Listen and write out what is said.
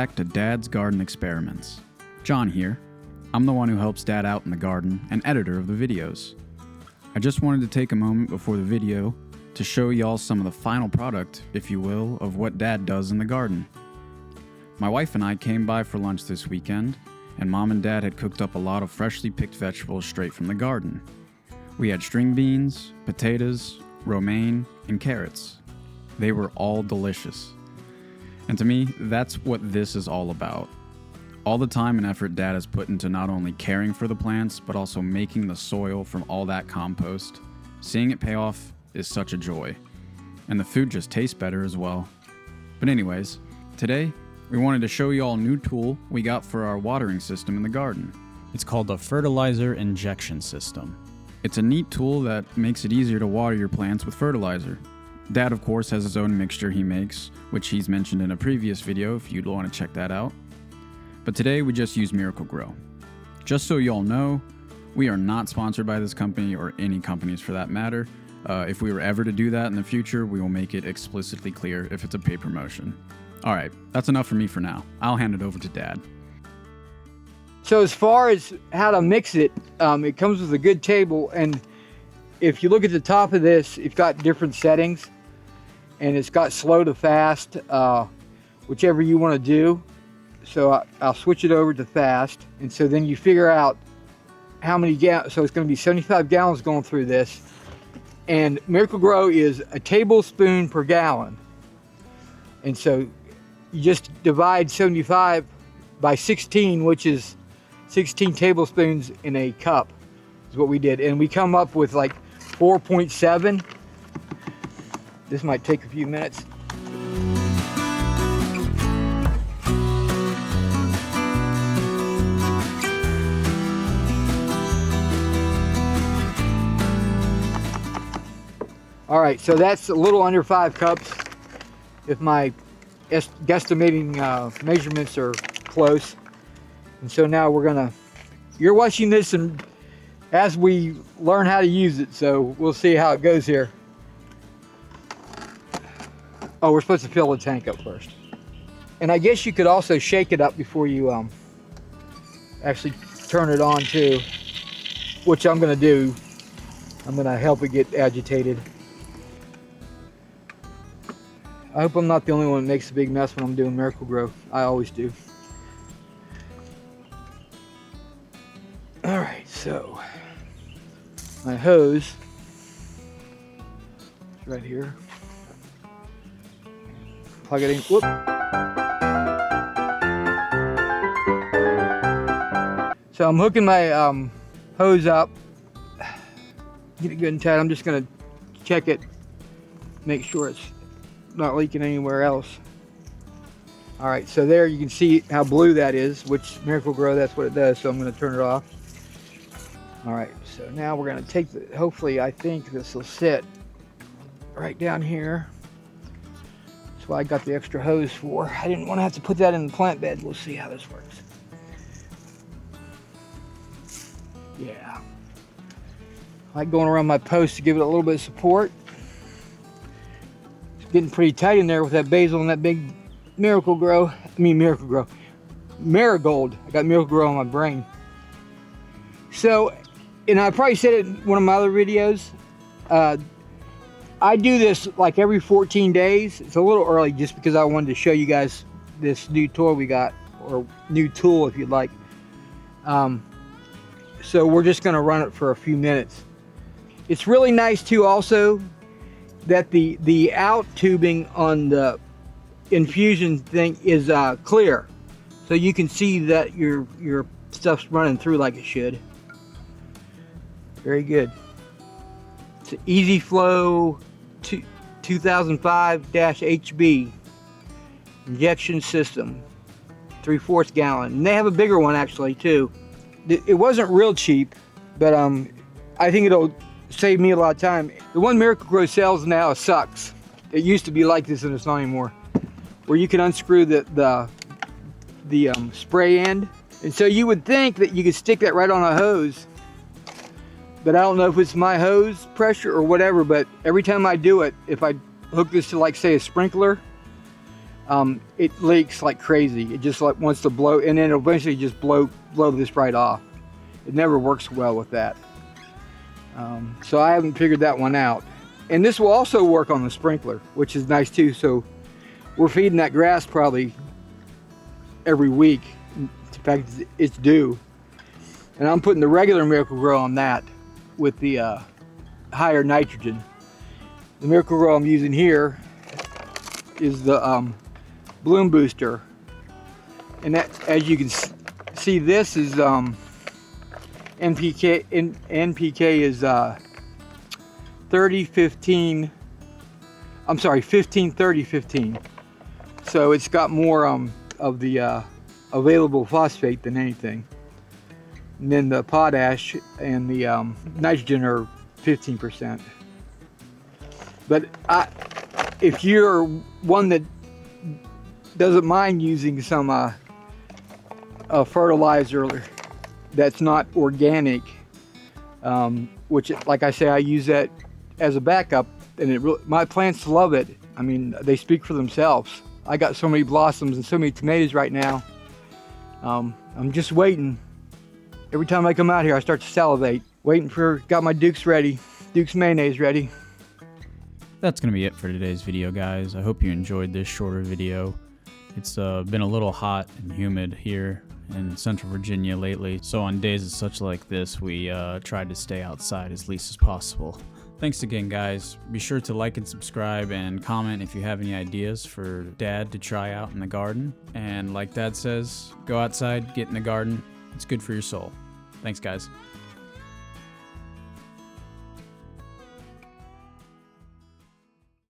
back to Dad's Garden Experiments. John here. I'm the one who helps Dad out in the garden and editor of the videos. I just wanted to take a moment before the video to show y'all some of the final product, if you will, of what Dad does in the garden. My wife and I came by for lunch this weekend, and Mom and Dad had cooked up a lot of freshly picked vegetables straight from the garden. We had string beans, potatoes, romaine, and carrots. They were all delicious. And to me, that's what this is all about. All the time and effort Dad has put into not only caring for the plants, but also making the soil from all that compost. Seeing it pay off is such a joy. And the food just tastes better as well. But anyways, today, we wanted to show you all a new tool we got for our watering system in the garden. It's called the Fertilizer Injection System. It's a neat tool that makes it easier to water your plants with fertilizer. Dad, of course, has his own mixture he makes, which he's mentioned in a previous video if you'd want to check that out. But today we just use Miracle-Gro. Just so you all know, we are not sponsored by this company or any companies for that matter. If we were ever to do that in the future, we will make it explicitly clear if it's a paid promotion. Alright, that's enough for me for now. I'll hand it over to Dad. So as far as how to mix it, it comes with a good table, and if you look at the top of this, it's got different settings, and it's got slow to fast, whichever you want to do. So I'll switch it over to fast, and so then you figure out how many gallons. So it's going to be 75 gallons going through this, and Miracle-Gro is a tablespoon per gallon, and so you just divide 75 by 16, which is 16 tablespoons in a cup is what we did, and we come up with like 4.7. This might take a few minutes. All right, so that's a little under 5 cups if my guesstimating measurements are close. And so now you're watching this and as we learn how to use it, so we'll see how it goes here. Oh, we're supposed to fill the tank up first. And I guess you could also shake it up before you actually turn it on too, which I'm gonna do. I'm gonna help it get agitated. I hope I'm not the only one that makes a big mess when I'm doing Miracle-Gro. I always do. All right, so my hose is right here. Plug it in. Whoop. So I'm hooking my hose up. Get it good and tight. I'm just gonna check it, make sure it's not leaking anywhere else. All right, so there you can see how blue that is, which Miracle-Gro, that's what it does. So I'm gonna turn it off. All right, so now we're gonna take the, hopefully I think this will sit right down here. That's why I got the extra hose for. I didn't want to have to put that in the plant bed. We'll see how this works. Yeah. I like going around my post to give it a little bit of support. It's getting pretty tight in there with that basil and that big Miracle-Gro. Miracle-Gro. Marigold. I got Miracle-Gro on my brain. So, and I probably said it in one of my other videos, I do this like every 14 days. It's a little early just because I wanted to show you guys this new toy we got, or new tool if you'd like. So we're just gonna run it for a few minutes. It's really nice too also that the out tubing on the infusion thing is clear. So you can see that your stuff's running through like it should. Very good. It's an Easy Flow 2005-HB injection system, 3/4 gallon. And they have a bigger one actually too. It wasn't real cheap, but I think it'll save me a lot of time. The one Miracle-Gro sells now sucks. It used to be like this and it's not anymore. Where you can unscrew the spray end. And so you would think that you could stick that right on a hose, but I don't know if it's my hose pressure or whatever, but every time I do it, if I hook this to like say a sprinkler it leaks like crazy. It just like wants to blow, and then it'll eventually just blow this right off. It never works well with that. So I haven't figured that one out. And this will also work on the sprinkler, which is nice too. So we're feeding that grass probably every week. In fact, it's due. And I'm putting the regular Miracle-Gro on that with the higher nitrogen. The Miracle-Gro I'm using here is the bloom booster. And that, as you can see, this is NPK. NPK is 30-15. I'm sorry, 15-30-15. So it's got more of the available phosphate than anything. And then the potash and the nitrogen are 15%. But if you're one that doesn't mind using some fertilizer that's not organic, which, like I say, I use that as a backup, and my plants love it. I mean, they speak for themselves. I got so many blossoms and so many tomatoes right now. I'm just waiting. Every time I come out here, I start to salivate. Got my Duke's ready. Duke's mayonnaise ready. That's going to be it for today's video, guys. I hope you enjoyed this shorter video. It's been a little hot and humid here in Central Virginia lately, so on days as such like this, we tried to stay outside as least as possible. Thanks again, guys. Be sure to like and subscribe and comment if you have any ideas for Dad to try out in the garden. And like Dad says, go outside, get in the garden. It's good for your soul. Thanks, guys.